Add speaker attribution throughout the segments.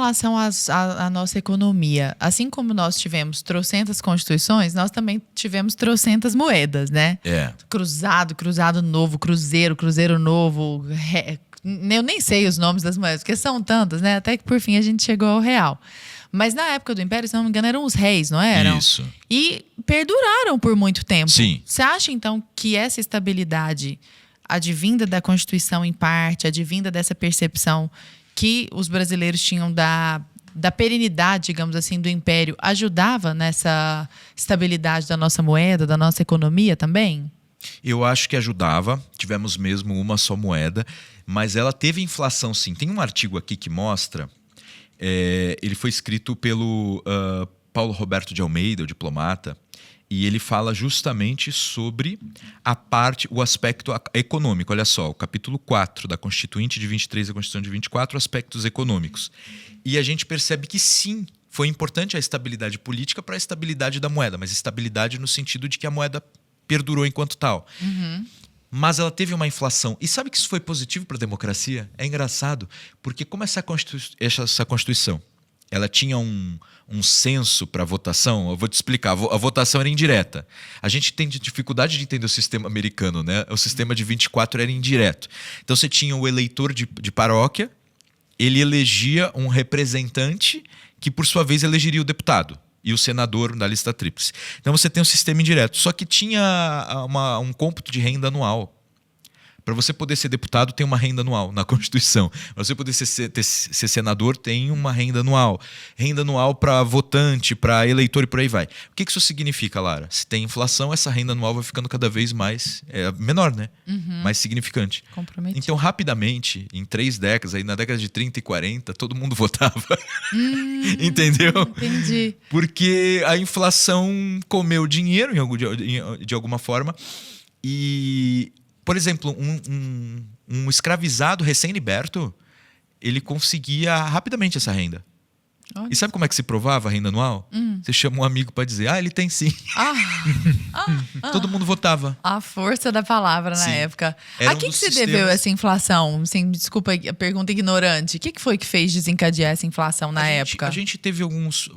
Speaker 1: relação à nossa economia, assim como nós tivemos trocentas constituições, nós também tivemos trocentas moedas, né? Cruzado novo, cruzeiro novo. Eu nem sei os nomes das moedas, porque são tantas, né? Até que por fim a gente chegou ao real. Mas na época do Império, se não me engano, eram os reis, não eram?
Speaker 2: Isso.
Speaker 1: E perduraram por muito tempo.
Speaker 2: Sim.
Speaker 1: Você acha, então, que essa estabilidade, advinda da Constituição em parte, advinda dessa percepção que os brasileiros tinham da perenidade, digamos assim, do Império, ajudava nessa estabilidade da nossa moeda, da nossa economia também?
Speaker 2: Eu acho que ajudava. Tivemos mesmo uma só moeda, mas ela teve inflação, sim. Tem um artigo aqui que mostra... ele foi escrito pelo Paulo Roberto de Almeida, o diplomata, e ele fala justamente sobre o aspecto econômico. Olha só, o capítulo 4 da Constituinte de 23 e da Constituição de 24, aspectos econômicos. E a gente percebe que sim, foi importante a estabilidade política para a estabilidade da moeda, mas estabilidade no sentido de que a moeda perdurou enquanto tal.
Speaker 1: Uhum.
Speaker 2: Mas ela teve uma inflação. E sabe que isso foi positivo para a democracia? É engraçado, porque como essa Constituição ela tinha um censo para votação, eu vou te explicar, a votação era indireta. A gente tem dificuldade de entender o sistema americano, né? O sistema de 24 era indireto. Então você tinha o eleitor de paróquia, ele elegia um representante que, por sua vez, elegeria o deputado e o senador da lista tríplice. Então você tem um sistema indireto. Só que tinha um cômputo de renda anual. Para você poder ser deputado, tem uma renda anual na Constituição. Para você poder ser senador, tem uma renda anual. Renda anual para votante, para eleitor e por aí vai. O que isso significa, Lara? Se tem inflação, essa renda anual vai ficando cada vez mais menor, né?
Speaker 1: Uhum.
Speaker 2: Mais significante.
Speaker 1: Comprometido.
Speaker 2: Então, rapidamente, em 3 décadas, aí na década de 30 e 40, todo mundo votava. Entendeu?
Speaker 1: Entendi.
Speaker 2: Porque a inflação comeu dinheiro de alguma forma. E, por exemplo, um escravizado recém-liberto, ele conseguia rapidamente essa renda.
Speaker 1: Olha.
Speaker 2: E sabe como é que se provava a renda anual? Você chama um amigo para dizer, ele tem sim. Todo mundo votava.
Speaker 1: A força da palavra na
Speaker 2: Sim.
Speaker 1: época.
Speaker 2: Era
Speaker 1: A que se
Speaker 2: sistemas...
Speaker 1: deveu essa inflação? Assim, desculpa a pergunta ignorante. O que foi que fez desencadear essa inflação na época?
Speaker 2: A gente teve alguns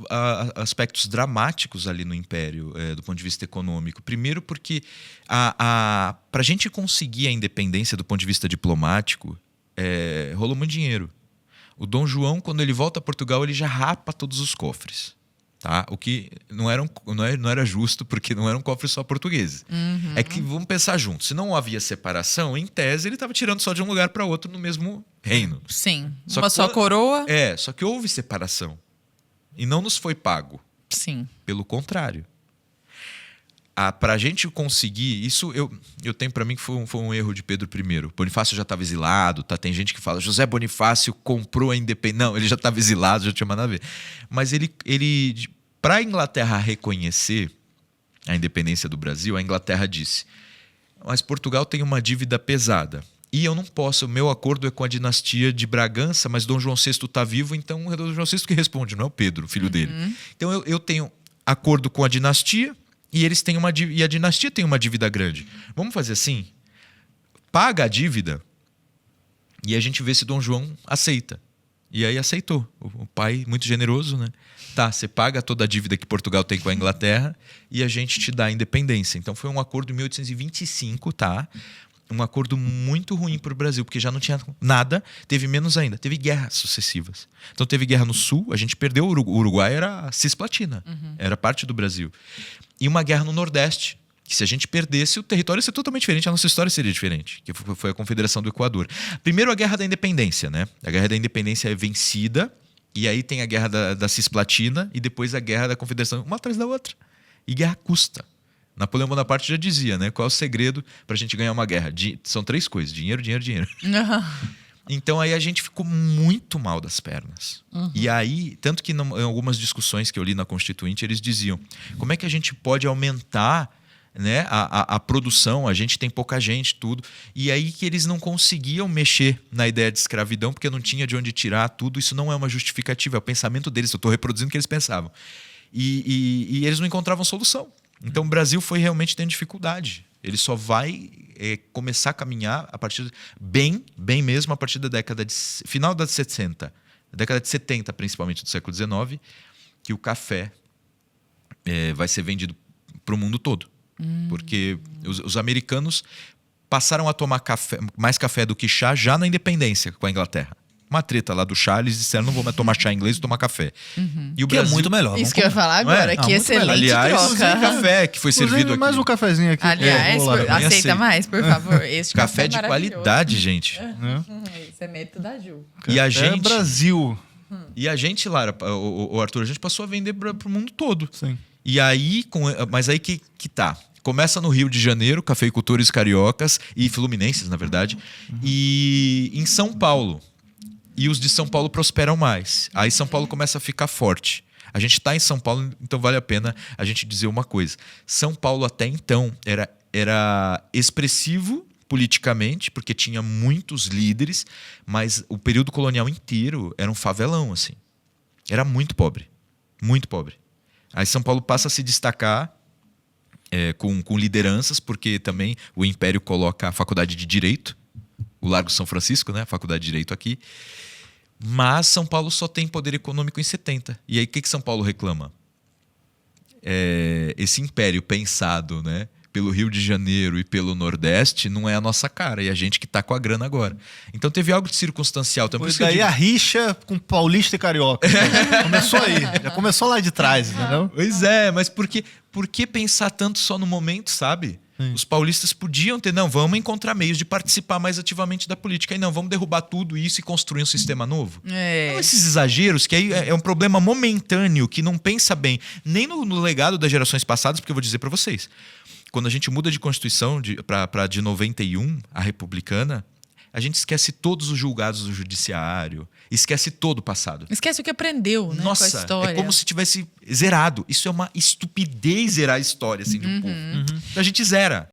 Speaker 2: aspectos dramáticos ali no Império, do ponto de vista econômico. Primeiro porque para a gente conseguir a independência do ponto de vista diplomático, rolou muito dinheiro. O Dom João, quando ele volta a Portugal, ele já rapa todos os cofres. Tá? O que não era justo, porque não eram cofres só portugueses.
Speaker 1: Uhum.
Speaker 2: É que vamos pensar juntos. Se não havia separação, em tese ele estava tirando só de um lugar para outro no mesmo reino.
Speaker 1: Sim.
Speaker 2: Só
Speaker 1: Só coroa?
Speaker 2: Só que houve separação. E não nos foi pago.
Speaker 1: Sim.
Speaker 2: Pelo contrário. Para a gente conseguir... Isso eu tenho para mim que foi um erro de Pedro I. Bonifácio já estava exilado. Tá? Tem gente que fala José Bonifácio comprou a independência. Não, ele já estava exilado, já tinha nada a ver. Mas ele para a Inglaterra reconhecer a independência do Brasil, a Inglaterra disse: mas Portugal tem uma dívida pesada. E eu não posso, o meu acordo é com a dinastia de Bragança, mas Dom João VI está vivo, então é Dom João VI que responde, não é o Pedro, filho dele. Então eu tenho acordo com a dinastia, e eles têm e a dinastia tem uma dívida grande. Vamos fazer assim? Paga a dívida e a gente vê se Dom João aceita. E aí aceitou. O pai, muito generoso, né? Tá, você paga toda a dívida que Portugal tem com a Inglaterra e a gente te dá a independência. Então foi um acordo em 1825, tá? Um acordo muito ruim para o Brasil, porque já não tinha nada, teve menos ainda, teve guerras sucessivas. Então teve guerra no sul, a gente perdeu o Uruguai, era Cisplatina, era parte do Brasil. E uma guerra no Nordeste, que se a gente perdesse, o território ia ser totalmente diferente, a nossa história seria diferente, que foi a Confederação do Equador. Primeiro a Guerra da Independência, né? A Guerra da Independência é vencida, e aí tem a Guerra da Cisplatina, e depois a Guerra da Confederação, uma atrás da outra. E guerra custa. Napoleão Bonaparte já dizia, né? Qual é o segredo para a gente ganhar uma guerra? São 3 coisas: dinheiro, dinheiro, dinheiro. Então aí a gente ficou muito mal das pernas. E aí, tanto que em algumas discussões que eu li na Constituinte, eles diziam: como é que a gente pode aumentar, né, a produção? A gente tem pouca gente, tudo. E aí que eles não conseguiam mexer na ideia de escravidão, porque não tinha de onde tirar tudo. Isso não é uma justificativa, é o pensamento deles. Eu estou reproduzindo o que eles pensavam. E eles não encontravam solução. Então o Brasil foi realmente tendo dificuldade. Ele só vai começar a caminhar a partir bem mesmo, a partir da década final da 60. na década de 70, principalmente do século XIX, que o café vai ser vendido para o mundo todo. Porque os americanos passaram a tomar mais café do que chá já na independência com a Inglaterra. Uma treta lá do chá, eles disseram, não vou mais tomar chá inglês e tomar café.
Speaker 3: E o Brasil, é muito melhor.
Speaker 1: Isso que eu ia falar agora, que excelente
Speaker 2: aliás,
Speaker 1: troca.
Speaker 2: Café que foi servido aqui.
Speaker 4: Mais um cafezinho aqui.
Speaker 1: Aliás, aceita mais, por favor. Este
Speaker 2: café de qualidade, gente.
Speaker 1: Isso é mérito da Ju.
Speaker 2: E a gente...
Speaker 4: Brasil.
Speaker 2: E a gente, Lara, o Arthur, a gente passou a vender para o mundo todo.
Speaker 4: Sim.
Speaker 2: E aí, mas aí que tá. Começa no Rio de Janeiro, cafeicultores cariocas e fluminenses, na verdade. E em São Paulo. E os de São Paulo prosperam mais. Aí São Paulo começa a ficar forte. A gente está em São Paulo, então vale a pena a gente dizer uma coisa. São Paulo até então era expressivo politicamente, porque tinha muitos líderes, mas o período colonial inteiro era um favelão, assim. Era muito pobre. Muito pobre. Aí São Paulo passa a se destacar com lideranças, porque também o Império coloca a Faculdade de Direito, o Largo São Francisco, né? A Faculdade de Direito aqui. Mas São Paulo só tem poder econômico em 70. E aí o que São Paulo reclama? Esse império pensado, né, pelo Rio de Janeiro e pelo Nordeste não é a nossa cara. E a gente que está com a grana agora. Então teve algo de circunstancial. Então,
Speaker 4: Pois daí a rixa com paulista e carioca. Começou aí. Já começou lá de trás, entendeu?
Speaker 2: Pois é, mas por que pensar tanto só no momento, sabe? Os paulistas podiam ter, não, vamos encontrar meios de participar mais ativamente da política. Aí não, vamos derrubar tudo isso e construir um sistema novo. Então, esses exageros, que aí é um problema momentâneo, que não pensa bem, nem no legado das gerações passadas, porque eu vou dizer para vocês, quando a gente muda de Constituição para de 91, a republicana, a gente esquece todos os julgados do judiciário, esquece todo o passado.
Speaker 1: Esquece o que aprendeu, né?
Speaker 2: Nossa,
Speaker 1: com a história.
Speaker 2: é como se tivesse zerado. Isso é uma estupidez zerar a história assim, de um povo. Então a gente zera.